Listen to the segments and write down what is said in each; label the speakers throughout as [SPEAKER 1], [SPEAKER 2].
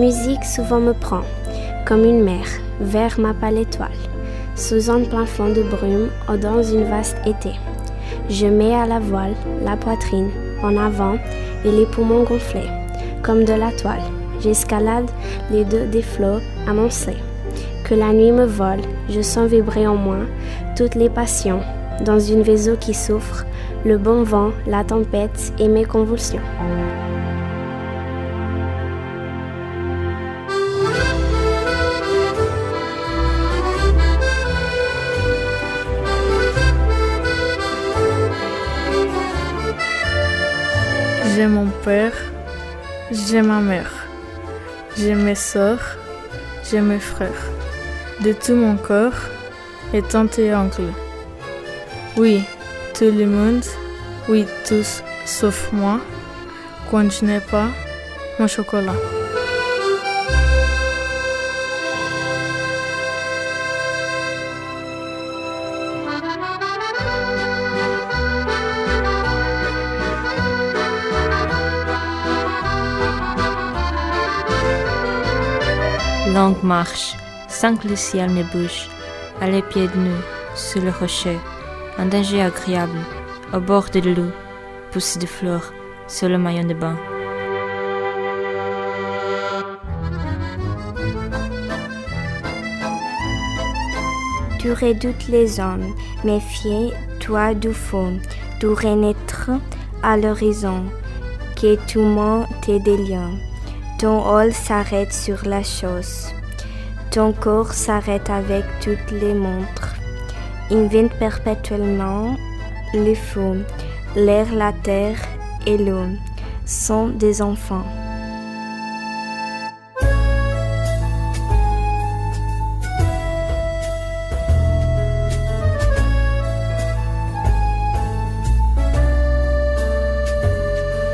[SPEAKER 1] musique souvent me prend, comme une mer, vers ma pâle étoile, sous un plein fond de brume ou dans une vaste été. Je mets à la voile la poitrine en avant et les poumons gonflés, comme de la toile. J'escalade les dos des flots amoncelés. Que la nuit me vole, je sens vibrer en moi toutes les passions, dans une vaisseau qui souffre, le bon vent, la tempête et mes convulsions.
[SPEAKER 2] J'ai mon père, j'ai ma mère, j'ai mes sœurs, j'ai mes frères, de tout mon corps et tante et oncle. Oui, tout le monde, oui, tous, sauf moi, quand je n'ai pas mon chocolat.
[SPEAKER 3] Longue marche, sans que le ciel ne bouge, à les pieds de nous, sous le rocher, un danger agréable, au bord de l'eau, pousse de fleurs sur le maillot de bain.
[SPEAKER 1] Tu redoutes les hommes, méfie-toi du faux, du renaître à l'horizon, que tout monde te déliant. Ton hall s'arrête sur la chose, ton corps s'arrête avec toutes les montres. Invente perpétuellement les fous, l'air, la terre et l'eau sont des enfants.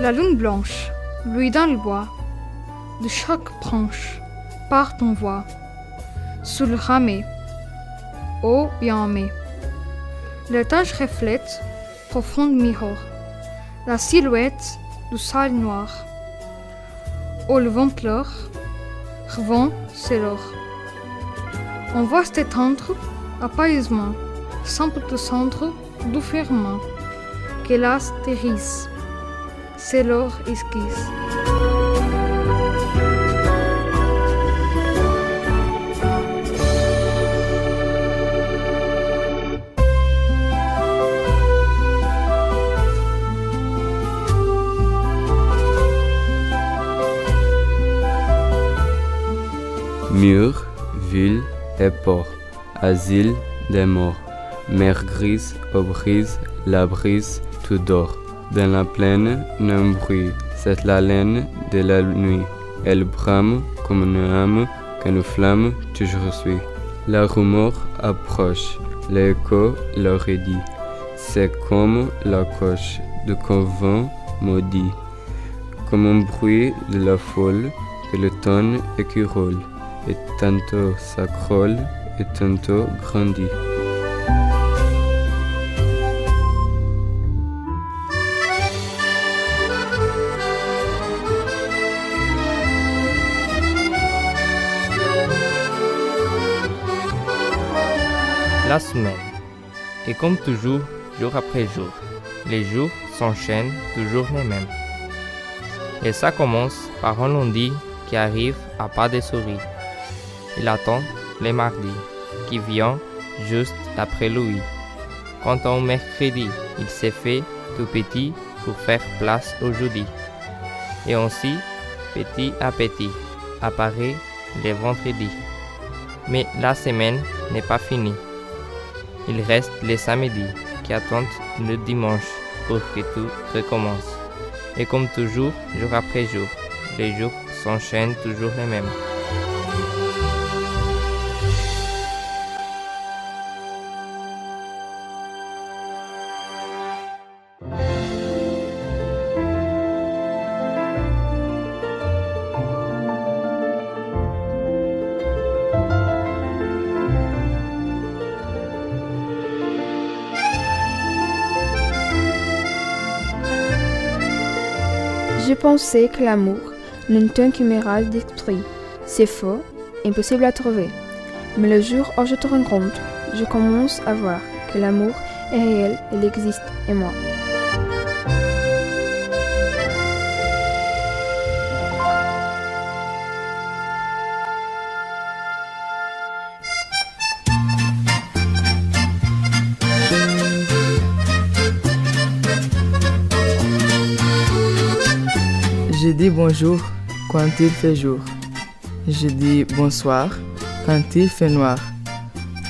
[SPEAKER 2] La lune blanche, lui dans le bois, de chaque branche, part ton voix, sous le ramé, ô bien aimé. L'étage reflète, profond miroir, la silhouette du ciel noir. Ô le vent l'or, revend c'est l'or. On voit s'étendre, apaisement, simple de centre du firmament, que l'as terrisse, c'est l'or esquisse.
[SPEAKER 4] Murs, villes et ports, asile des morts, mer grise, eau brise, la brise, tout dort. Dans la plaine, un bruit, c'est la laine de la nuit. Elle brame comme une âme qu'une flamme toujours suit. La rumeur approche, l'écho leur dit. C'est comme la coche de convent maudit, comme un bruit de la foule que le tonne et qui roule. Et tantôt s'accrolle et tantôt grandit.
[SPEAKER 5] La semaine. Et comme toujours, jour après jour, les jours s'enchaînent toujours les mêmes. Et ça commence par un lundi qui arrive à pas de souris. Il attend les mardis, qui vient juste après lui. Quant au mercredi, il s'est fait tout petit pour faire place au jeudi. Et ainsi, petit à petit, apparaît le vendredi. Mais la semaine n'est pas finie. Il reste les samedis qui attendent le dimanche pour que tout recommence. Et comme toujours, jour après jour, les jours s'enchaînent toujours les mêmes.
[SPEAKER 6] Je pensais que l'amour n'est qu'un chiméral d'esprit,
[SPEAKER 2] C'est faux, impossible à trouver. Mais le jour où je te rencontre, je commence à voir que l'amour est réel, il existe en moi.
[SPEAKER 6] Je dis bonjour quand il fait jour. Je dis bonsoir quand il fait noir.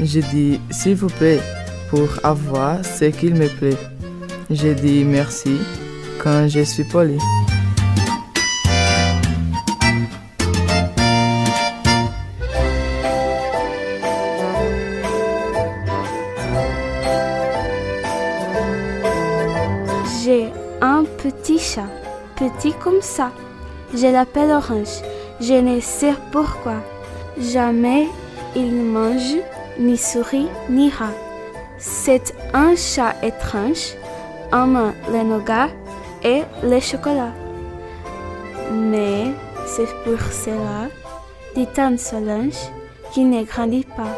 [SPEAKER 6] Je dis s'il vous plaît pour avoir ce qu'il me plaît. Je dis merci quand je suis poli.
[SPEAKER 1] J'ai un petit chat, petit comme ça. Je l'appelle Orange. Je ne sais pourquoi. Jamais il ne mange ni souris ni rat. C'est un chat étrange. Aime les nougats et le chocolat. Mais c'est pour cela, dit Anne Solange, qu'il ne grandit pas.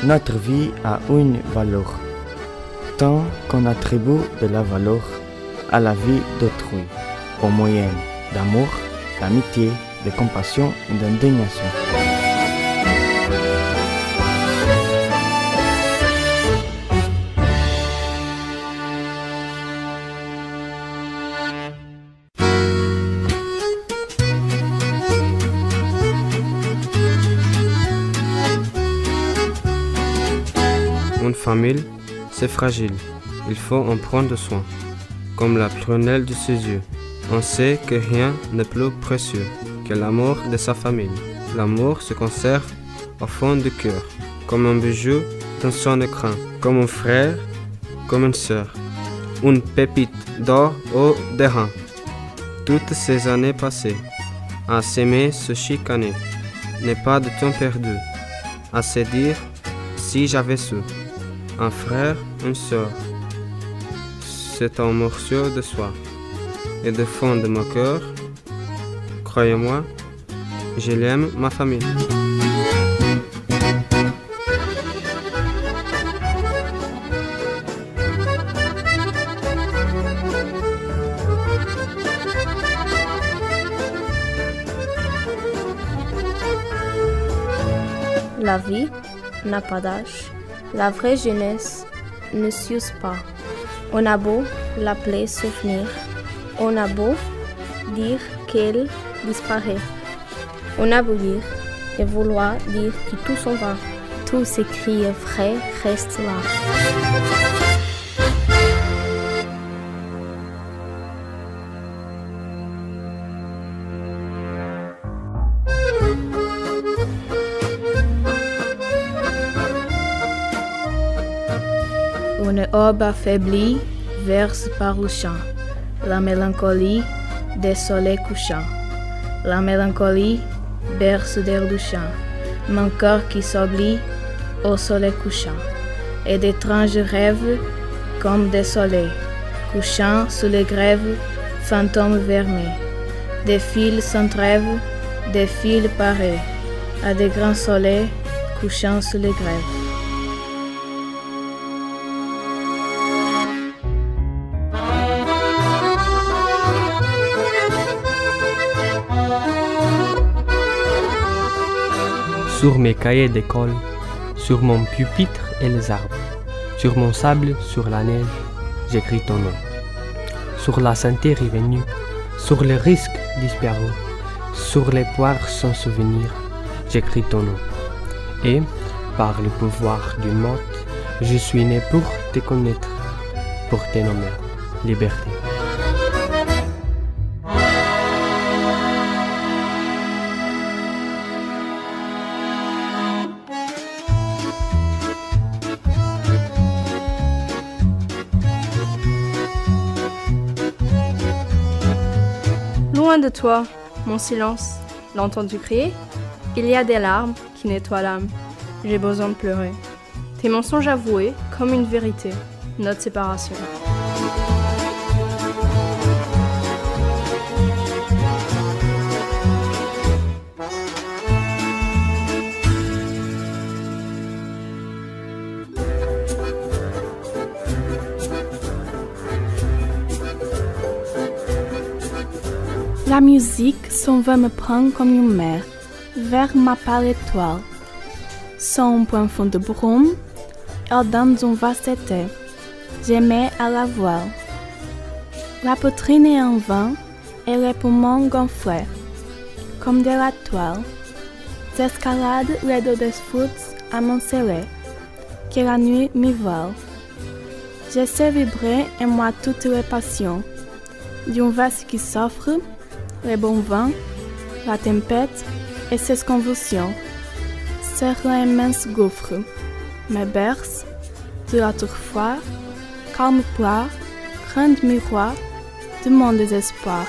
[SPEAKER 7] Notre vie a une valeur, tant qu'on attribue de la valeur à la vie d'autrui, au moyen d'amour, d'amitié, de compassion et d'indignation.
[SPEAKER 4] Une famille, c'est fragile. Il faut en prendre soin. Comme la prunelle de ses yeux. On sait que rien n'est plus précieux que l'amour de sa famille. L'amour se conserve au fond du cœur, comme un bijou dans son écran, comme un frère, comme une sœur. Une pépite d'or au dérin. Toutes ces années passées, à s'aimer, se chicaner, n'est pas de temps perdu, à se dire si j'avais su. Un frère, une sœur, c'est un morceau de soi. Et du fond de mon cœur, croyez-moi, je l'aime, ma famille.
[SPEAKER 1] La vie n'a pas d'âge. La vraie jeunesse ne s'use pas. On a beau l'appeler souvenir, on a beau dire qu'elle disparaît. On a beau dire et vouloir dire que tout s'en va. Tout ce qui est vrai reste là.
[SPEAKER 8] Une aube affaiblie verse par le champ la mélancolie des soleils couchants. La mélancolie berce d'air du champ mon cœur qui s'oublie au soleil couchant. Et d'étranges rêves comme des soleils couchant sous les grèves, fantômes vermeils. Des fils sans trêve, des fils pareils à des grands soleils couchant sous les grèves.
[SPEAKER 5] Sur mes cahiers d'école, sur mon pupitre et les arbres, sur mon sable, sur la neige, j'écris ton nom. Sur la santé revenue, sur les risques disparus, sur les poires sans souvenir, j'écris ton nom. Et, par le pouvoir d'une morte, je suis né pour te connaître, pour te nommer liberté.
[SPEAKER 9] Loin de toi, mon silence, l'as-tu crier? Il y a des larmes qui nettoient l'âme. j'ai besoin de pleurer. Tes mensonges avoués comme une vérité, notre séparation.
[SPEAKER 10] La musique s'en va me prendre comme une mer, vers ma pâle étoile. Sans un point fond de brume, elle dans un vaste été, j'aimais à la voile. La poitrine est en vent et les poumons gonflés, comme de la toile. J'escalade les dos des foudres amoncelées, que la nuit m'y vole. Je sais vibrer en moi toutes les passions, d'une vaste qui s'offre, les bons vents, la tempête et ses convulsions. Sur l'immense gouffre, me berce de la tourfoire, calme plat, grand miroir de mon désespoir.